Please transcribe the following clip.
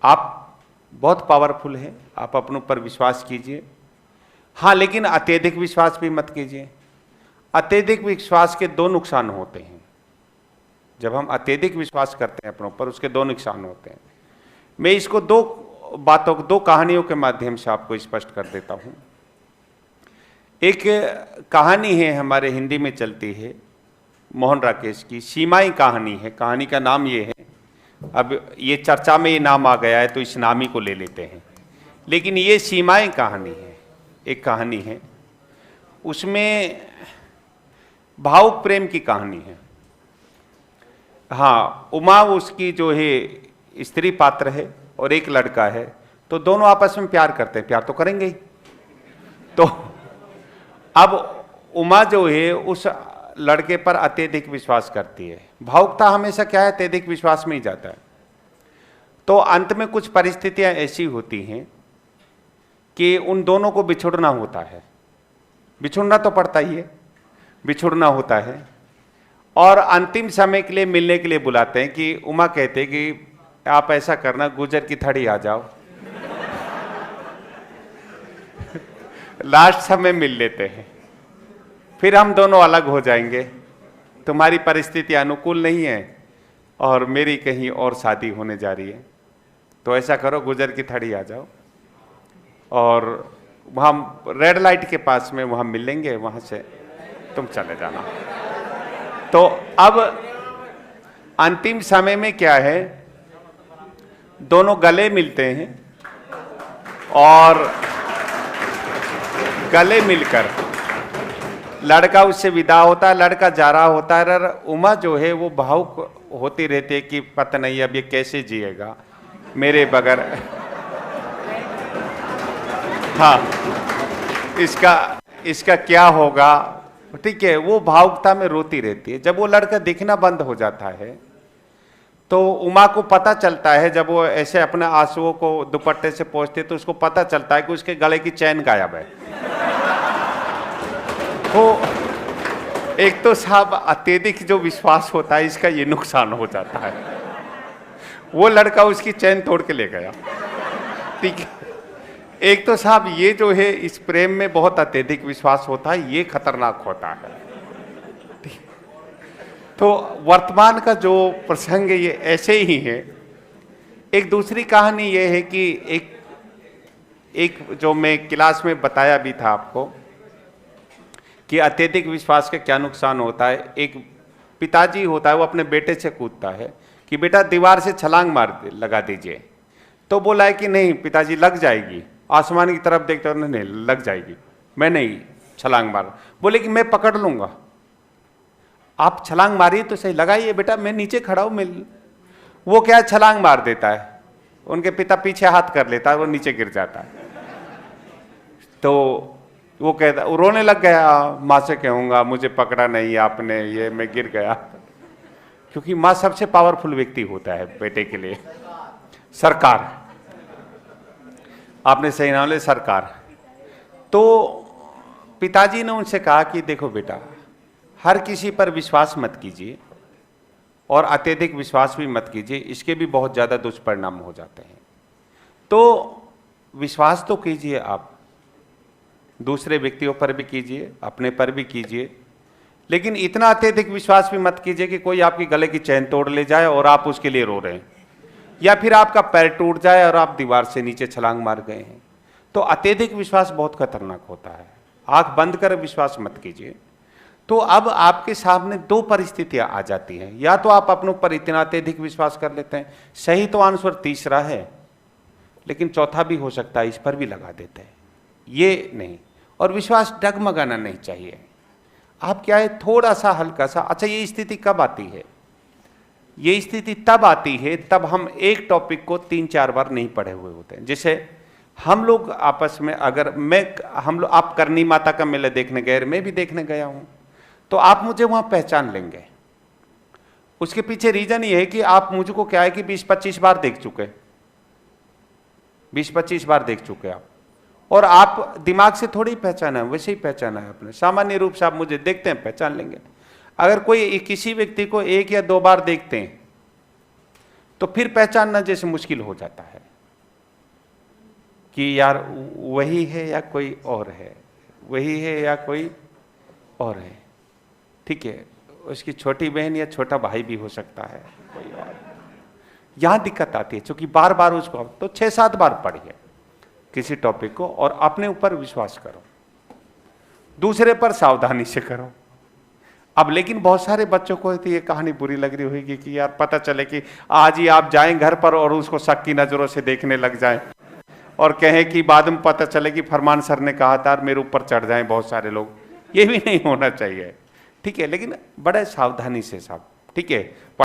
आप बहुत पावरफुल हैं, आप अपने ऊपर विश्वास कीजिए। हाँ, लेकिन अत्यधिक विश्वास भी मत कीजिए। अत्यधिक विश्वास के दो नुकसान होते हैं। जब हम अत्यधिक विश्वास करते हैं अपने ऊपर, उसके दो नुकसान होते हैं। मैं इसको दो कहानियों के माध्यम से आपको स्पष्ट कर देता हूं। एक कहानी है, हमारे हिंदी में चलती है, मोहन राकेश की सीमाई कहानी है। कहानी का नाम ये है, अब ये चर्चा में ये नाम आ गया है तो इस नाम ही को ले लेते हैं, लेकिन ये सीमाई कहानी है, एक कहानी है, उसमें भावुक प्रेम की कहानी है। हाँ, उमा उसकी जो है स्त्री पात्र है और एक लड़का है, तो दोनों आपस में प्यार करते हैं, प्यार तो करेंगे ही। तो अब उमा जो है उस लड़के पर अत्यधिक विश्वास करती है। भावुकता हमेशा क्या है, अत्यधिक विश्वास में ही जाता है। तो अंत में कुछ परिस्थितियां ऐसी होती हैं कि उन दोनों को बिछुड़ना होता है। बिछुड़ना तो पड़ता ही है, बिछुड़ना होता है, और अंतिम समय के लिए मिलने के लिए बुलाते हैं। कि उमा कहते हैं कि आप ऐसा करना, गुजर की थड़ी आ जाओ। लास्ट समय मिल लेते हैं, फिर हम दोनों अलग हो जाएंगे। तुम्हारी परिस्थिति अनुकूल नहीं है और मेरी कहीं और शादी होने जा रही है, तो ऐसा करो, गुजर की थड़ी आ जाओ और वहाँ रेड लाइट के पास में वहाँ मिल लेंगे, वहाँ से तुम चले जाना। तो अब अंतिम समय में क्या है, दोनों गले मिलते हैं और गले मिलकर लड़का उससे विदा होता है, लड़का जा रहा होता है। और उमा जो है वो भावुक होती रहती है कि पता नहीं अब ये कैसे जिएगा मेरे बगैर। हाँ, इसका क्या होगा, ठीक है, वो भावुकता में रोती रहती है। जब वो लड़का दिखना बंद हो जाता है तो उमा को पता चलता है, जब वो ऐसे अपने आंसुओं को दुपट्टे से पोंछती है तो उसको पता चलता है कि उसके गले की चैन गायब है। तो एक तो साहब अत्यधिक जो विश्वास होता है, इसका ये नुकसान हो जाता है। वो लड़का उसकी चैन तोड़ के ले गया, ठीक है। एक तो साहब ये जो है इस प्रेम में बहुत अत्यधिक विश्वास होता है, ये खतरनाक होता है। तो वर्तमान का जो प्रसंग है ये ऐसे ही है। एक दूसरी कहानी ये है कि एक जो मैं क्लास में बताया भी था आपको कि अत्यधिक विश्वास का क्या नुकसान होता है। एक पिताजी होता है, वो अपने बेटे से कूदता है कि बेटा दीवार से छलांग लगा दीजिए। तो बोला है कि नहीं पिताजी, लग जाएगी। आसमान की तरफ देखते हो, नहीं लग जाएगी, मैं नहीं छलांग मार। बोले कि मैं पकड़ लूंगा। आप छलांग मारिए तो सही, लगाइए बेटा, मैं नीचे खड़ा हूं। वो क्या छलांग मार देता है, उनके पिता पीछे हाथ कर लेता है, वो नीचे गिर जाता है। तो वो कहता, वो रोने लग गया, माँ से कहूंगा मुझे पकड़ा नहीं आपने, ये मैं गिर गया। क्योंकि माँ सबसे पावरफुल व्यक्ति होता है बेटे के लिए। सरकार, आपने सही नाम ले, सरकार। तो पिताजी ने उनसे कहा कि देखो बेटा, हर किसी पर विश्वास मत कीजिए और अत्यधिक विश्वास भी मत कीजिए, इसके भी बहुत ज़्यादा दुष्परिणाम हो जाते हैं। तो विश्वास तो कीजिए, आप दूसरे व्यक्तियों पर भी कीजिए, अपने पर भी कीजिए, लेकिन इतना अत्यधिक विश्वास भी मत कीजिए कि कोई आपकी गले की चैन तोड़ ले जाए और आप उसके लिए रो रहे हैं, या फिर आपका पैर टूट जाए और आप दीवार से नीचे छलांग मार गए हैं। तो अत्यधिक विश्वास बहुत खतरनाक होता है। आंख बंद कर विश्वास मत कीजिए। तो अब आपके सामने दो परिस्थितियां आ जाती हैं, या तो आप अपने ऊपर इतना अत्यधिक विश्वास कर लेते हैं, सही तो आंसर तीसरा है, लेकिन चौथा भी हो सकता है, इस पर भी लगा देते हैं, ये नहीं। और विश्वास डगमगाना नहीं चाहिए। आप क्या है, थोड़ा सा हल्का सा। अच्छा, ये स्थिति कब आती है? ये स्थिति तब आती है तब हम एक टॉपिक को 3-4 बार नहीं पढ़े हुए होते हैं। जैसे हम लोग आपस में, अगर आप करनी माता का मेला देखने गए, मैं भी देखने गया हूं, तो आप मुझे वहां पहचान लेंगे। उसके पीछे रीजन ये है कि आप मुझको क्या है कि 20-25 बार देख चुके, 20-25 बार देख चुके आप, और आप दिमाग से थोड़ी पहचाना है, वैसे ही पहचाना है आपने। सामान्य रूप से आप मुझे देखते हैं, पहचान लेंगे। अगर कोई किसी व्यक्ति को 1 या 2 बार देखते हैं तो फिर पहचानना जैसे मुश्किल हो जाता है। कि यार वही है या कोई और है, वही है या कोई और है, ठीक है, उसकी छोटी बहन या छोटा भाई भी हो सकता है, कोई और। यहां दिक्कत आती है, क्योंकि बार बार उसको तो 6-7 बार पढ़िए किसी टॉपिक को और अपने ऊपर विश्वास करो, दूसरे पर सावधानी से करो। अब लेकिन बहुत सारे बच्चों को तो ये कहानी बुरी लग रही होगी कि यार पता चले कि आज ही आप जाएं घर पर और उसको शक की नजरों से देखने लग जाएं और कहें कि बाद में पता चले कि फरमान सर ने कहा था, मेरे ऊपर चढ़ जाएं बहुत सारे लोग। ये भी नहीं होना चाहिए, ठीक है, लेकिन बड़े सावधानी से साहब, ठीक है।